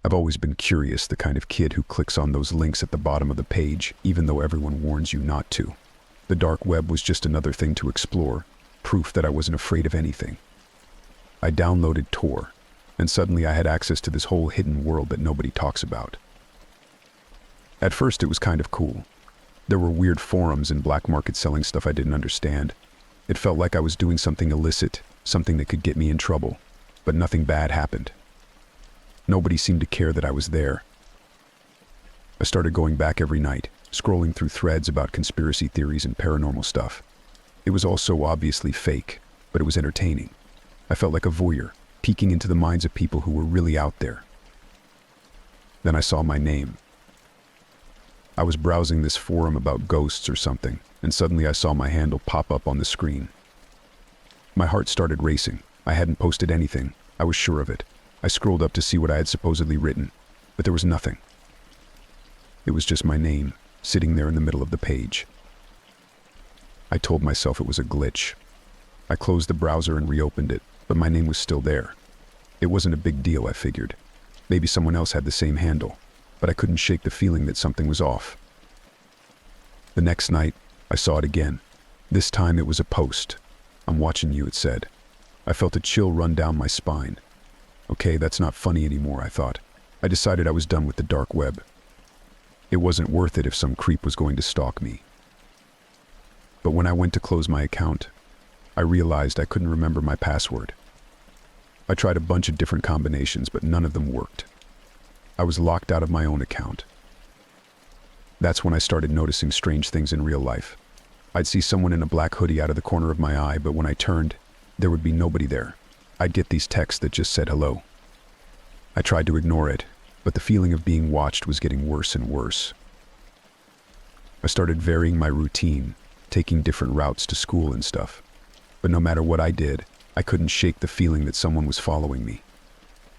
I've always been curious, the kind of kid who clicks on those links at the bottom of the page, even though everyone warns you not to. The dark web was just another thing to explore, proof that I wasn't afraid of anything. I downloaded Tor, and suddenly I had access to this whole hidden world that nobody talks about. At first it was kind of cool. There were weird forums and black market selling stuff I didn't understand. It felt like I was doing something illicit, something that could get me in trouble, but nothing bad happened. Nobody seemed to care that I was there. I started going back every night, scrolling through threads about conspiracy theories and paranormal stuff. It was all so obviously fake, but it was entertaining. I felt like a voyeur, peeking into the minds of people who were really out there. Then I saw my name. I was browsing this forum about ghosts or something, and suddenly I saw my handle pop up on the screen. My heart started racing. I hadn't posted anything. I was sure of it. I scrolled up to see what I had supposedly written, but there was nothing. It was just my name, sitting there in the middle of the page. I told myself it was a glitch. I closed the browser and reopened it, but my name was still there. It wasn't a big deal, I figured. Maybe someone else had the same handle, but I couldn't shake the feeling that something was off. The next night, I saw it again. This time it was a post. "I'm watching you," it said. I felt a chill run down my spine. Okay, that's not funny anymore, I thought. I decided I was done with the dark web. It wasn't worth it if some creep was going to stalk me. But when I went to close my account, I realized I couldn't remember my password. I tried a bunch of different combinations, but none of them worked. I was locked out of my own account. That's when I started noticing strange things in real life. I'd see someone in a black hoodie out of the corner of my eye, but when I turned, there would be nobody there. I'd get these texts that just said hello. I tried to ignore it, but the feeling of being watched was getting worse and worse. I started varying my routine, taking different routes to school and stuff. But no matter what I did, I couldn't shake the feeling that someone was following me.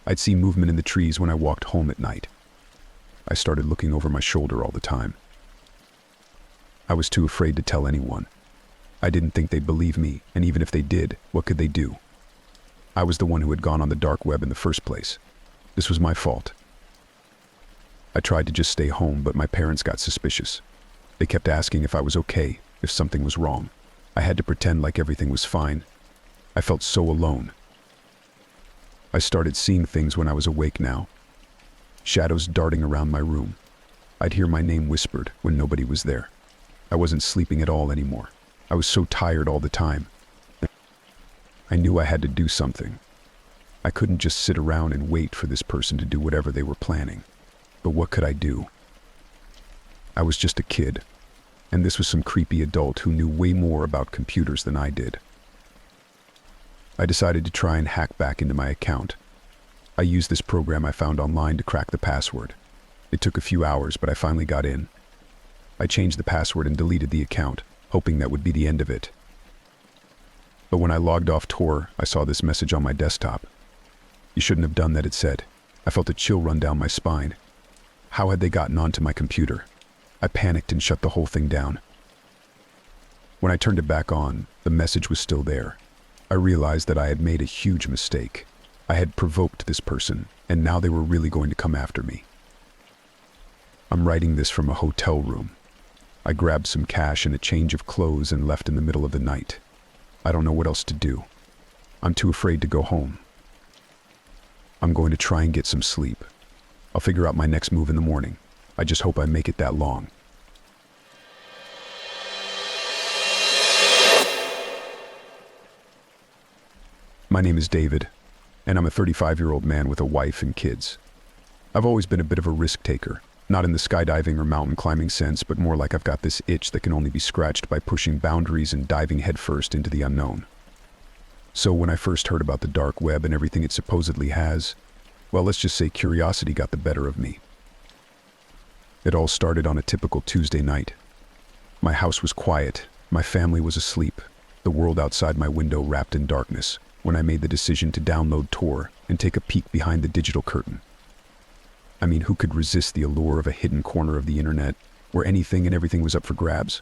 I'd see movement in the trees when I walked home at night. I started looking over my shoulder all the time. I was too afraid to tell anyone. I didn't think they'd believe me, and even if they did, what could they do? I was the one who had gone on the dark web in the first place. This was my fault. I tried to just stay home, but my parents got suspicious. They kept asking if I was okay, if something was wrong. I had to pretend like everything was fine. I felt so alone. I started seeing things when I was awake now. Shadows darting around my room. I'd hear my name whispered when nobody was there. I wasn't sleeping at all anymore. I was so tired all the time. I knew I had to do something. I couldn't just sit around and wait for this person to do whatever they were planning. But what could I do? I was just a kid, and this was some creepy adult who knew way more about computers than I did. I decided to try and hack back into my account. I used this program I found online to crack the password. It took a few hours, but I finally got in. I changed the password and deleted the account, hoping that would be the end of it. But when I logged off Tor, I saw this message on my desktop. "You shouldn't have done that," it said. I felt a chill run down my spine. How had they gotten onto my computer? I panicked and shut the whole thing down. When I turned it back on, the message was still there. I realized that I had made a huge mistake. I had provoked this person, and now they were really going to come after me. I'm writing this from a hotel room. I grabbed some cash and a change of clothes and left in the middle of the night. I don't know what else to do. I'm too afraid to go home. I'm going to try and get some sleep. I'll figure out my next move in the morning. I just hope I make it that long. My name is David, and I'm a 35-year-old man with a wife and kids. I've always been a bit of a risk taker, not in the skydiving or mountain climbing sense, but more like I've got this itch that can only be scratched by pushing boundaries and diving headfirst into the unknown. So when I first heard about the dark web and everything it supposedly has, well, let's just say curiosity got the better of me. It all started on a typical Tuesday night. My house was quiet, my family was asleep, the world outside my window wrapped in darkness, when I made the decision to download Tor and take a peek behind the digital curtain. I mean, who could resist the allure of a hidden corner of the internet where anything and everything was up for grabs?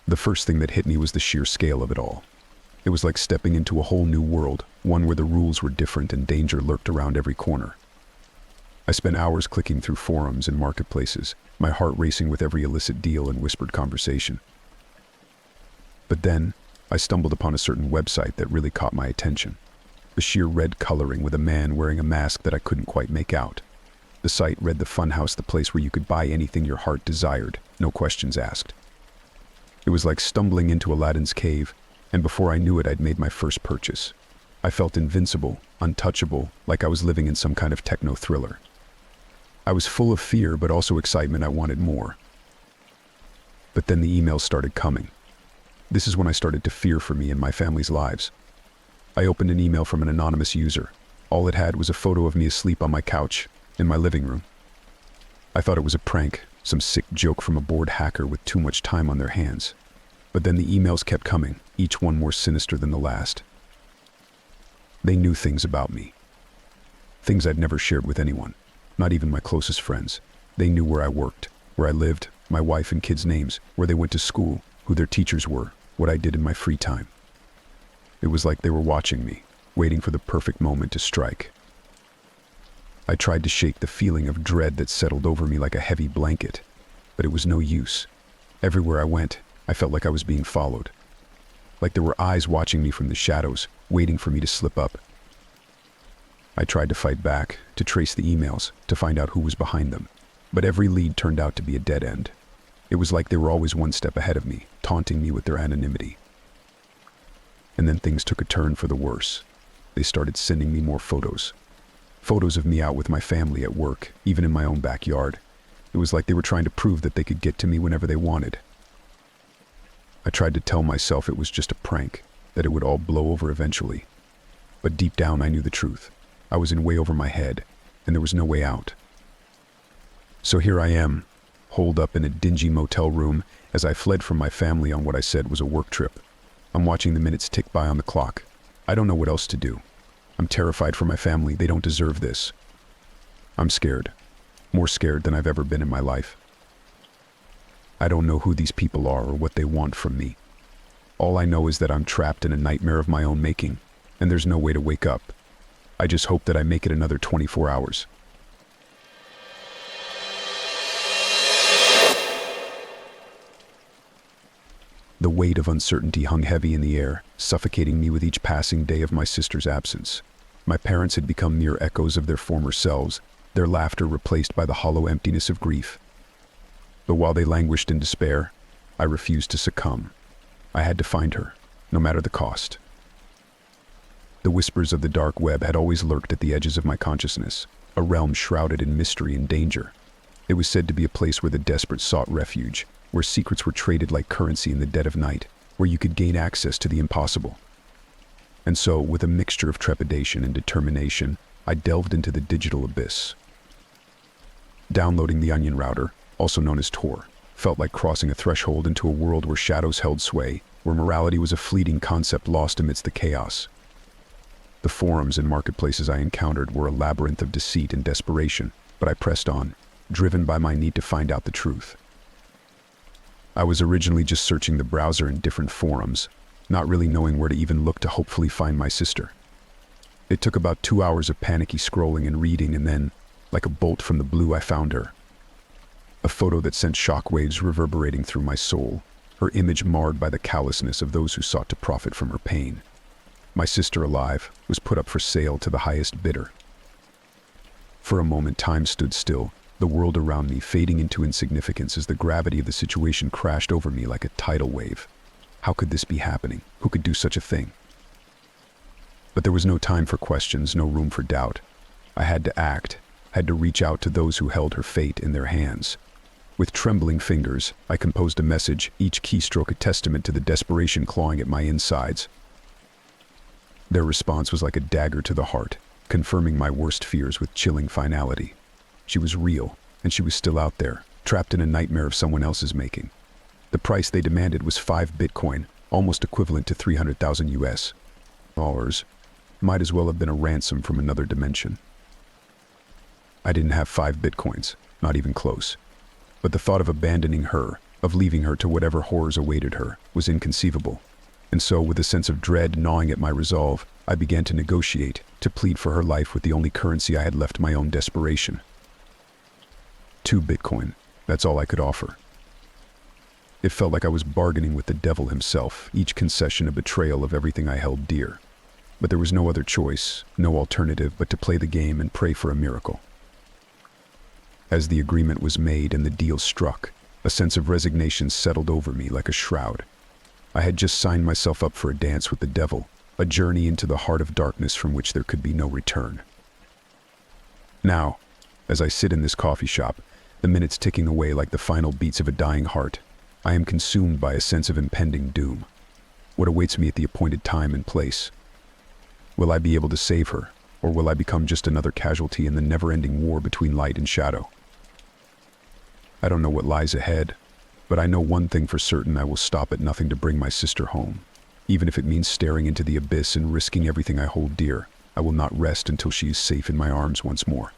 The first thing that hit me was the sheer scale of it all. It was like stepping into a whole new world, one where the rules were different and danger lurked around every corner. I spent hours clicking through forums and marketplaces, my heart racing with every illicit deal and whispered conversation. But then, I stumbled upon a certain website that really caught my attention. The sheer red coloring with a man wearing a mask that I couldn't quite make out. The site read the Funhouse, the place where you could buy anything your heart desired, no questions asked. It was like stumbling into Aladdin's cave, and before I knew it, I'd made my first purchase. I felt invincible, untouchable, like I was living in some kind of techno thriller. I was full of fear, but also excitement. I wanted more. But then the emails started coming. This is when I started to fear for me and my family's lives. I opened an email from an anonymous user. All it had was a photo of me asleep on my couch in my living room. I thought it was a prank, some sick joke from a bored hacker with too much time on their hands. But then the emails kept coming, each one more sinister than the last. They knew things about me. Things I'd never shared with anyone, not even my closest friends. They knew where I worked, where I lived, my wife and kids' names, where they went to school, who their teachers were, what I did in my free time. It was like they were watching me, waiting for the perfect moment to strike. I tried to shake the feeling of dread that settled over me like a heavy blanket, but it was no use. Everywhere I went, I felt like I was being followed. Like there were eyes watching me from the shadows, waiting for me to slip up. I tried to fight back, to trace the emails, to find out who was behind them, but every lead turned out to be a dead end. It was like they were always one step ahead of me, taunting me with their anonymity. And then things took a turn for the worse. They started sending me more photos. Photos of me out with my family at work, even in my own backyard. It was like they were trying to prove that they could get to me whenever they wanted. I tried to tell myself it was just a prank, that it would all blow over eventually. But deep down I knew the truth. I was in way over my head, and there was no way out. So here I am, holed up in a dingy motel room as I fled from my family on what I said was a work trip. I'm watching the minutes tick by on the clock. I don't know what else to do. I'm terrified for my family. They don't deserve this. I'm scared. More scared than I've ever been in my life. I don't know who these people are or what they want from me. All I know is that I'm trapped in a nightmare of my own making, and there's no way to wake up. I just hope that I make it another 24 hours. The weight of uncertainty hung heavy in the air, suffocating me with each passing day of my sister's absence. My parents had become mere echoes of their former selves, their laughter replaced by the hollow emptiness of grief. But while they languished in despair, I refused to succumb. I had to find her, no matter the cost. The whispers of the dark web had always lurked at the edges of my consciousness, a realm shrouded in mystery and danger. It was said to be a place where the desperate sought refuge, where secrets were traded like currency in the dead of night, where you could gain access to the impossible. And so, with a mixture of trepidation and determination, I delved into the digital abyss. Downloading the Onion router, also known as Tor, felt like crossing a threshold into a world where shadows held sway, where morality was a fleeting concept lost amidst the chaos. The forums and marketplaces I encountered were a labyrinth of deceit and desperation, but I pressed on, driven by my need to find out the truth. I was originally just searching the browser in different forums, not really knowing where to even look to hopefully find my sister. It took about 2 hours of panicky scrolling and reading, and then, like a bolt from the blue, I found her. A photo that sent shockwaves reverberating through my soul, her image marred by the callousness of those who sought to profit from her pain. My sister, alive, was put up for sale to the highest bidder. For a moment, time stood still, the world around me fading into insignificance as the gravity of the situation crashed over me like a tidal wave. How could this be happening? Who could do such a thing? But there was no time for questions, no room for doubt. I had to act, had to reach out to those who held her fate in their hands. With trembling fingers, I composed a message, each keystroke a testament to the desperation clawing at my insides. Their response was like a dagger to the heart, confirming my worst fears with chilling finality. She was real, and she was still out there, trapped in a nightmare of someone else's making. The price they demanded was 5 Bitcoin, almost equivalent to 300,000 US dollars. Might as well have been a ransom from another dimension. I didn't have 5 Bitcoins, not even close. But the thought of abandoning her, of leaving her to whatever horrors awaited her, was inconceivable. And so, with a sense of dread gnawing at my resolve, I began to negotiate, to plead for her life with the only currency I had left, my own desperation. 2 Bitcoin. That's all I could offer. It felt like I was bargaining with the devil himself, each concession a betrayal of everything I held dear. But there was no other choice, no alternative but to play the game and pray for a miracle. As the agreement was made and the deal struck, a sense of resignation settled over me like a shroud. I had just signed myself up for a dance with the devil, a journey into the heart of darkness from which there could be no return. Now, as I sit in this coffee shop, the minutes ticking away like the final beats of a dying heart, I am consumed by a sense of impending doom. What awaits me at the appointed time and place? Will I be able to save her, or will I become just another casualty in the never-ending war between light and shadow? I don't know what lies ahead, but I know one thing for certain: I will stop at nothing to bring my sister home. Even if it means staring into the abyss and risking everything I hold dear, I will not rest until she is safe in my arms once more.